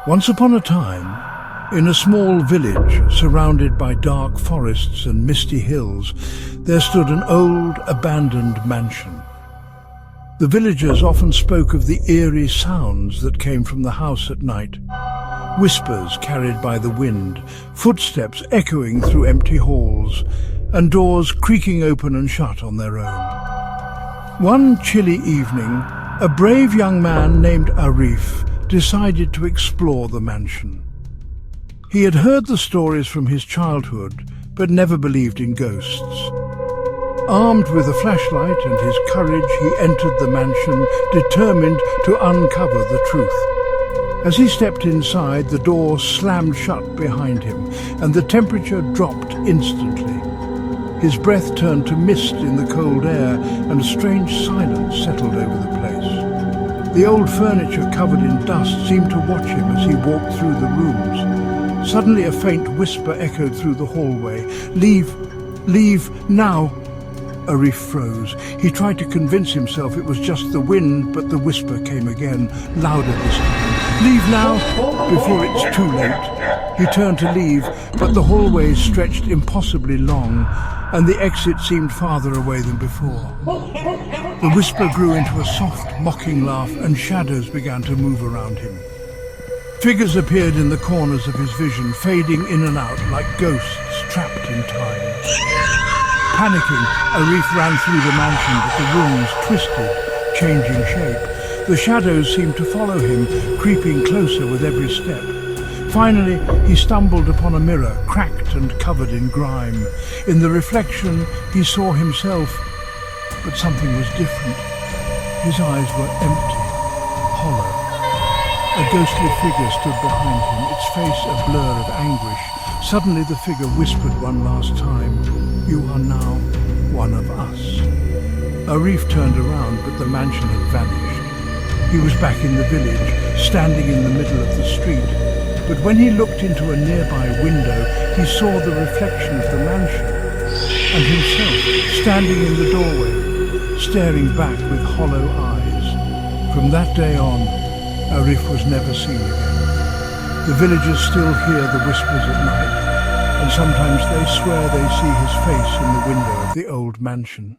Once upon a time, in a small village surrounded by dark forests and misty hills, there stood an old, abandoned mansion. The villagers often spoke of the eerie sounds that came from the house at night. Whispers carried by the wind, footsteps echoing through empty halls, and doors creaking open and shut on their own. One chilly evening, a brave young man named Arif decided to explore the mansion. He had heard the stories from his childhood, but never believed in ghosts. Armed with a flashlight and his courage, he entered the mansion, determined to uncover the truth. As he stepped inside, the door slammed shut behind him, and the temperature dropped instantly. His breath turned to mist in the cold air, and a strange silence settled over the place. The old furniture covered in dust seemed to watch him as he walked through the rooms. Suddenly a faint whisper echoed through the hallway. "Leave! Leave now!" Arif froze. He tried to convince himself it was just the wind, but the whisper came again, louder this time. "Leave now, before it's too late." He turned to leave, but the hallway stretched impossibly long, and the exit seemed farther away than before. The whisper grew into a soft, mocking laugh, and shadows began to move around him. Figures appeared in the corners of his vision, fading in and out like ghosts trapped in time. Panicking, Arif ran through the mansion, but the rooms twisted, changing shape. The shadows seemed to follow him, creeping closer with every step. Finally, he stumbled upon a mirror, cracked and covered in grime. In the reflection, he saw himself, but something was different. His eyes were empty, hollow. A ghostly figure stood behind him, its face a blur of anguish. Suddenly the figure whispered one last time, "You are now one of us." Arif turned around, but the mansion had vanished. He was back in the village, standing in the middle of the street. But when he looked into a nearby window, he saw the reflection of the mansion, and himself standing in the doorway, staring back with hollow eyes. From that day on, Arif was never seen again. The villagers still hear the whispers at night, and sometimes they swear they see his face in the window of the old mansion.